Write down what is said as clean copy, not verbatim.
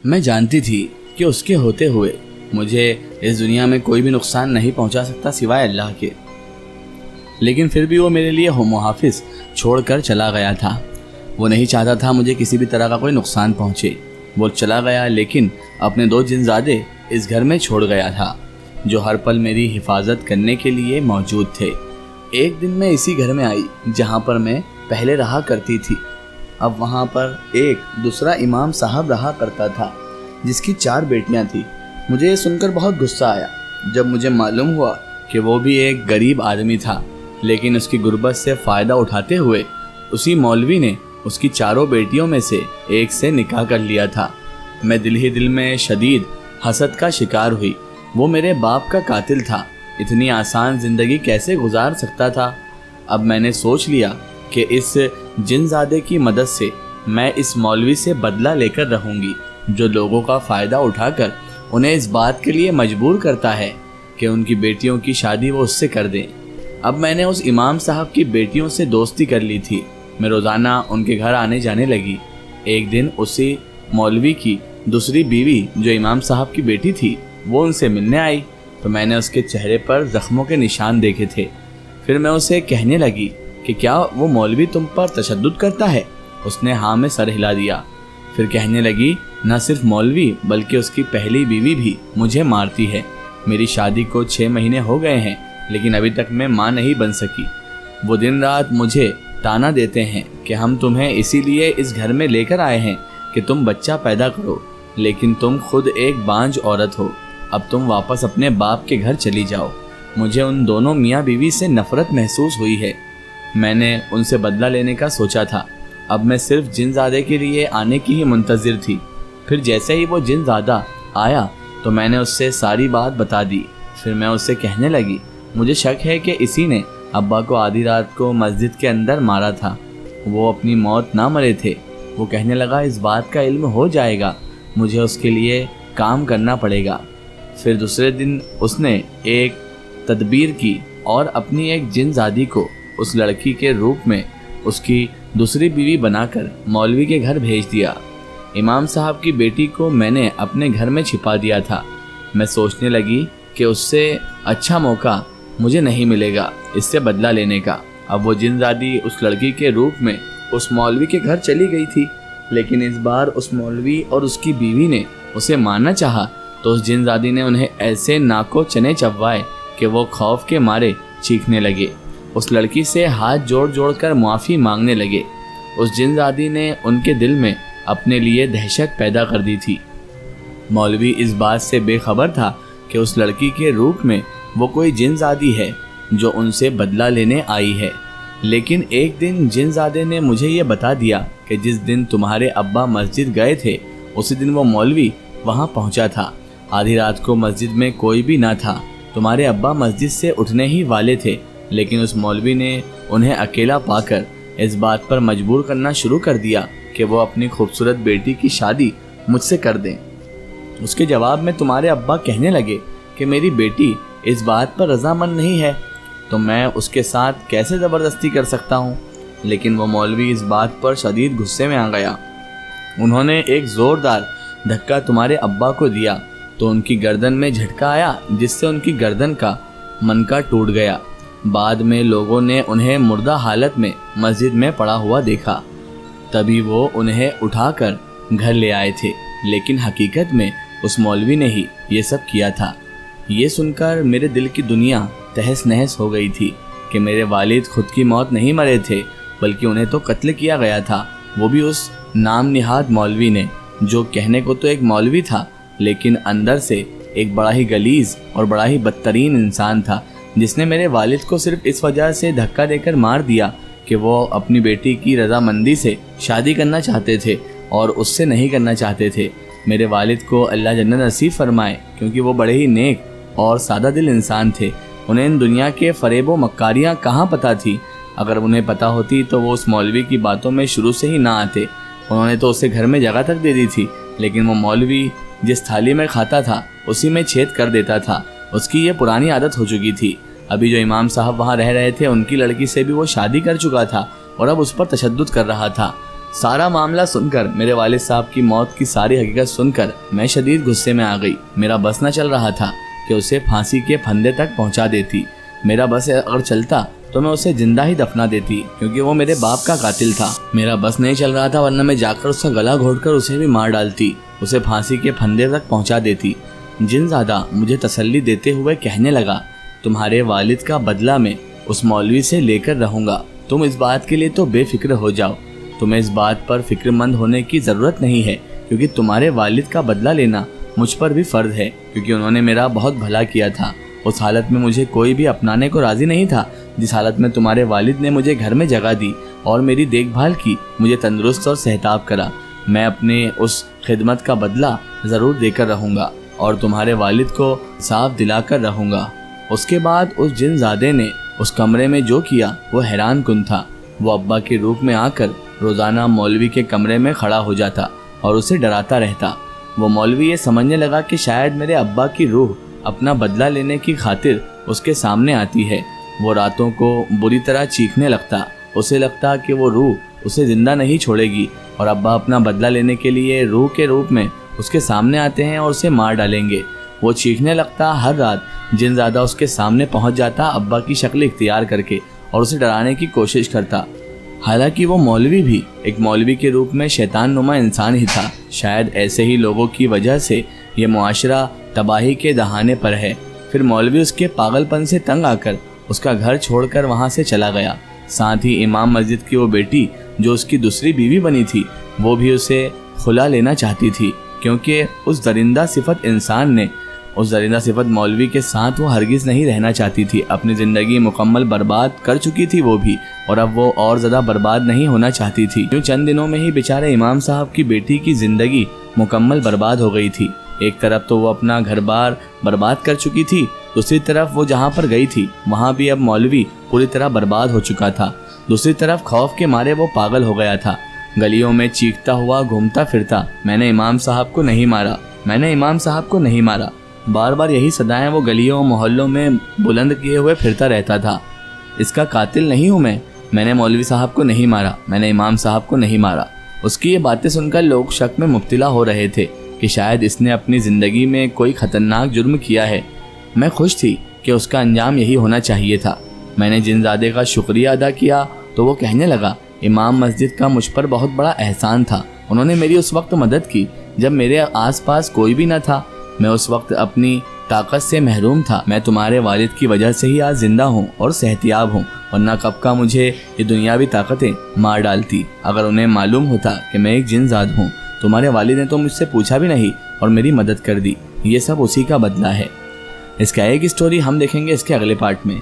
میں جانتی تھی کہ اس کے ہوتے ہوئے مجھے اس دنیا میں کوئی بھی نقصان نہیں پہنچا سکتا سوائے اللہ کے، لیکن پھر بھی وہ میرے لیے محافظ چھوڑ کر چلا گیا تھا۔ وہ نہیں چاہتا تھا مجھے کسی بھی طرح کا کوئی نقصان پہنچے۔ وہ چلا گیا لیکن اپنے 2 جنزادے اس گھر میں چھوڑ گیا تھا جو ہر پل میری حفاظت کرنے کے لیے موجود تھے۔ ایک دن میں اسی گھر میں آئی جہاں پر میں پہلے رہا کرتی تھی۔ اب وہاں پر ایک دوسرا امام صاحب رہا کرتا تھا جس کی 4 بیٹیاں تھیں۔ مجھے یہ سن کر بہت غصہ آیا جب مجھے معلوم ہوا کہ وہ بھی ایک غریب آدمی تھا، لیکن اس کی غربت سے فائدہ اٹھاتے ہوئے اسی مولوی نے اس کی 4 بیٹیوں میں سے ایک سے نکاح کر لیا تھا۔ میں دل ہی دل میں شدید حسد کا شکار ہوئی۔ وہ میرے باپ کا قاتل تھا، اتنی آسان زندگی کیسے گزار سکتا تھا؟ اب میں نے سوچ لیا کہ اس جنزادے کی مدد سے میں اس مولوی سے بدلہ لے کر رہوں گی جو لوگوں کا فائدہ اٹھا کر انہیں اس بات کے لیے مجبور کرتا ہے کہ ان کی بیٹیوں کی شادی وہ اس سے کر دیں۔ اب میں نے اس امام صاحب کی بیٹیوں سے دوستی کر لی تھی۔ میں روزانہ ان کے گھر آنے جانے لگی۔ ایک دن اسی مولوی کی دوسری بیوی جو امام صاحب کی بیٹی تھی وہ ان سے ملنے آئی تو میں نے اس کے چہرے پر زخموں کے نشان دیکھے تھے۔ پھر میں اسے کہنے لگی کہ کیا وہ مولوی تم پر تشدد کرتا ہے؟ اس نے ہاں میں سر ہلا دیا۔ پھر کہنے لگی نہ صرف مولوی بلکہ اس کی پہلی بیوی بھی مجھے مارتی ہے۔ میری شادی کو 6 مہینے ہو گئے ہیں لیکن ابھی تک میں ماں نہیں بن سکی۔ وہ دن رات مجھے تانا دیتے ہیں کہ ہم تمہیں اسی لیے اس گھر میں لے کر آئے ہیں کہ تم بچہ پیدا کرو، لیکن تم خود ایک بانجھ عورت ہو۔ اب تم واپس اپنے باپ کے گھر چلی جاؤ۔ مجھے ان دونوں میاں بیوی سے نفرت محسوس ہوئی ہے۔ میں نے ان سے بدلہ لینے کا سوچا تھا۔ اب میں صرف جنزادے کے لیے آنے کی ہی منتظر تھی۔ پھر جیسے ہی وہ جنزادہ آیا تو میں نے اس سے ساری بات بتا دی۔ پھر میں اس سے کہنے لگی مجھے شک ہے کہ اسی نے ابا کو آدھی رات کو مسجد کے اندر مارا تھا۔ وہ اپنی موت نہ مرے تھے۔ وہ کہنے لگا اس بات کا علم ہو جائے گا، مجھے اس کے لیے کام کرنا پڑے گا۔ پھر دوسرے دن اس نے ایک تدبیر کی اور اپنی ایک جنزادی کو اس لڑکی کے روپ میں اس کی دوسری بیوی بنا کر مولوی کے گھر بھیج دیا۔ امام صاحب کی بیٹی کو میں نے اپنے گھر میں چھپا دیا تھا۔ میں سوچنے لگی کہ اس سے اچھا موقع مجھے نہیں ملے گا اس سے بدلہ لینے کا۔ اب وہ جنزادی اس لڑکی کے روپ میں اس مولوی کے گھر چلی گئی تھی، لیکن اس بار اس مولوی اور اس کی بیوی نے اسے مارنا چاہا تو اس جنزادی نے انہیں ایسے ناکو چنے چبوائے کہ وہ خوف کے مارے چیخنے لگے۔ اس لڑکی سے ہاتھ جوڑ جوڑ کر معافی مانگنے لگے۔ اس جنزادی نے ان کے دل میں اپنے لیے دہشت پیدا کر دی تھی۔ مولوی اس بات سے بے خبر تھا کہ اس لڑکی کے روپ میں وہ کوئی جنزادی ہے جو ان سے بدلہ لینے آئی ہے۔ لیکن ایک دن جنزادے نے مجھے یہ بتا دیا کہ جس دن تمہارے ابا مسجد گئے تھے اسی دن وہ مولوی وہاں پہنچا تھا۔ آدھی رات کو مسجد میں کوئی بھی نہ تھا۔ تمہارے ابا مسجد سے اٹھنے ہی والے تھے، لیکن اس مولوی نے انہیں اکیلا پا کر اس بات پر مجبور کرنا شروع کر دیا کہ وہ اپنی خوبصورت بیٹی کی شادی مجھ سے کر دیں۔ اس کے جواب میں تمہارے ابا کہنے لگے کہ میری بیٹی اس بات پر رضامند نہیں ہے تو میں اس کے ساتھ کیسے زبردستی کر سکتا ہوں؟ لیکن وہ مولوی اس بات پر شدید غصے میں آ گیا۔ انہوں نے ایک زوردار دھکا تمہارے ابا کو دیا تو ان کی گردن میں جھٹکا آیا جس سے ان کی گردن کا منکا ٹوٹ گیا۔ بعد میں لوگوں نے انہیں مردہ حالت میں مسجد میں پڑا ہوا دیکھا، تبھی وہ انہیں اٹھا کر گھر لے آئے تھے، لیکن حقیقت میں اس مولوی نے ہی یہ سب کیا تھا۔ یہ سن کر میرے دل کی دنیا تہس نہس ہو گئی تھی کہ میرے والد خود کی موت نہیں مرے تھے بلکہ انہیں تو قتل کیا گیا تھا، وہ بھی اس نام نہاد مولوی نے جو کہنے کو تو ایک مولوی تھا لیکن اندر سے ایک بڑا ہی غلیظ اور بڑا ہی بدترین انسان تھا، جس نے میرے والد کو صرف اس وجہ سے دھکا دے کر مار دیا کہ وہ اپنی بیٹی کی رضامندی سے شادی کرنا چاہتے تھے اور اس سے نہیں کرنا چاہتے تھے۔ میرے والد کو اللہ جنت نصیب فرمائے، کیونکہ وہ بڑے ہی نیک اور سادہ دل انسان تھے۔ انہیں ان دنیا کے فریب و مکاریاں کہاں پتہ تھی؟ اگر انہیں پتہ ہوتی تو وہ اس مولوی کی باتوں میں شروع سے ہی نہ آتے۔ انہوں نے تو اسے گھر میں جگہ تک دے دی تھی، لیکن وہ مولوی جس تھالی میں کھاتا تھا اسی میں چھید کر دیتا تھا۔ اس کی یہ پرانی عادت ہو چکی تھی۔ ابھی جو امام صاحب وہاں رہ رہے تھے ان کی لڑکی سے بھی وہ شادی کر چکا تھا اور اب اس پر تشدد کر رہا تھا۔ سارا معاملہ سن کر، میرے والد صاحب کی موت کی ساری حقیقت سن کر میں شدید غصے میں آ گئی۔ میرا بس نہ چل رہا تھا کہ اسے پھانسی کے پھندے تک پہنچا دیتی۔ میرا بس اگر چلتا تو میں اسے زندہ ہی دفنا دیتی، کیونکہ وہ میرے باپ کا قاتل تھا۔ میرا بس نہیں چل رہا تھا، ورنہ میں جا کر اس کا گلا گھونٹ کر اسے بھی مار ڈالتی، اسے پھانسی کے پھندے تک پہنچا دیتی۔ جن زادہ مجھے تسلی دیتے ہوئے کہنے لگا، تمہارے والد کا بدلہ میں اس مولوی سے لے کر رہوں گا، تم اس بات کے لیے تو بے فکر ہو جاؤ، تمہیں اس بات پر فکر مند ہونے کی ضرورت نہیں ہے، کیونکہ تمہارے والد کا بدلہ لینا مجھ پر بھی فرض ہے، کیونکہ انہوں نے میرا بہت بھلا کیا تھا۔ اس حالت میں مجھے کوئی بھی اپنانے کو راضی نہیں تھا جس حالت میں تمہارے والد نے مجھے گھر میں جگہ دی اور میری دیکھ بھال کی، مجھے تندرست اور صحتیاب کرا۔ میں اپنے اس خدمت کا بدلہ ضرور دے کر رہوں گا اور تمہارے والد کو صاف دلا کر رہوں گا۔ اس کے بعد اس جن زادے نے اس کمرے میں جو کیا وہ حیران کن تھا۔ وہ ابا کے روپ میں آ کر روزانہ مولوی کے کمرے میں کھڑا ہو جاتا اور اسے ڈراتا رہتا۔ وہ مولوی یہ سمجھنے لگا کہ شاید میرے ابا کی روح اپنا بدلہ لینے کی خاطر اس کے سامنے آتی ہے۔ وہ راتوں کو بری طرح چیخنے لگتا، اسے لگتا کہ وہ روح اسے زندہ نہیں چھوڑے گی اور ابا اپنا بدلہ لینے کے لیے روح کے روپ میں اس کے سامنے آتے ہیں اور اسے مار ڈالیں گے۔ وہ چیخنے لگتا، ہر رات جن زادہ اس کے سامنے پہنچ جاتا ابا کی شکل اختیار کر کے اور اسے ڈرانے کی کوشش کرتا۔ حالانکہ وہ مولوی بھی ایک مولوی کے روپ میں شیطان نما انسان ہی تھا۔ شاید ایسے ہی لوگوں کی وجہ سے یہ معاشرہ تباہی کے دہانے پر ہے۔ پھر مولوی اس کے پاگل پن سے تنگ آ کر اس کا گھر چھوڑ کر وہاں سے چلا گیا۔ ساتھ ہی امام مسجد کی وہ بیٹی جو اس کی دوسری بیوی بنی تھی، وہ بھی اسے خلا لینا چاہتی تھی، کیونکہ اس درندہ صفت انسان نے، اس درندہ صفت مولوی کے ساتھ وہ ہرگز نہیں رہنا چاہتی تھی۔ اپنی زندگی مکمل برباد کر چکی تھی وہ بھی، اور اب وہ اور زیادہ برباد نہیں ہونا چاہتی تھی۔ یوں چند دنوں میں ہی بیچارے امام صاحب کی بیٹی کی زندگی مکمل برباد ہو گئی تھی۔ ایک طرف تو وہ اپنا گھر بار برباد کر چکی تھی، دوسری طرف وہ جہاں پر گئی تھی وہاں بھی اب مولوی پوری طرح برباد ہو چکا تھا۔ دوسری طرف خوف کے مارے وہ پاگل ہو گیا تھا، گلیوں میں چیختا ہوا گھومتا پھرتا، میں نے امام صاحب کو نہیں مارا، میں نے امام صاحب کو نہیں مارا۔ بار بار یہی صدائیں وہ گلیوں محلوں میں بلند کیے ہوئے پھرتا رہتا تھا۔ اس کا قاتل نہیں ہوں میں نے مولوی صاحب کو نہیں مارا، میں نے امام صاحب کو نہیں مارا۔ اس کی یہ باتیں سن کر لوگ شک میں مبتلا ہو رہے تھے کہ شاید اس نے اپنی زندگی میں کوئی خطرناک جرم کیا ہے۔ میں خوش تھی کہ اس کا انجام یہی ہونا چاہیے تھا۔ میں نے جن زادے کا شکریہ ادا کیا تو وہ کہنے لگا، امام مسجد کا مجھ پر بہت بڑا احسان تھا، انہوں نے میری اس وقت مدد کی جب میرے آس پاس کوئی بھی نہ تھا، میں اس وقت اپنی طاقت سے محروم تھا۔ میں تمہارے والد کی وجہ سے ہی آج زندہ ہوں اور صحتیاب ہوں، ورنہ کب کا مجھے یہ دنیاوی طاقتیں مار ڈالتی۔ اگر انہیں معلوم ہوتا کہ میں ایک جن زاد ہوں، تمہارے والد نے تو مجھ سے پوچھا بھی نہیں اور میری مدد کر دی۔ یہ سب اسی کا بدلہ ہے۔ اس کا ایک اسٹوری ہم دیکھیں گے اس کے اگلے پارٹ میں۔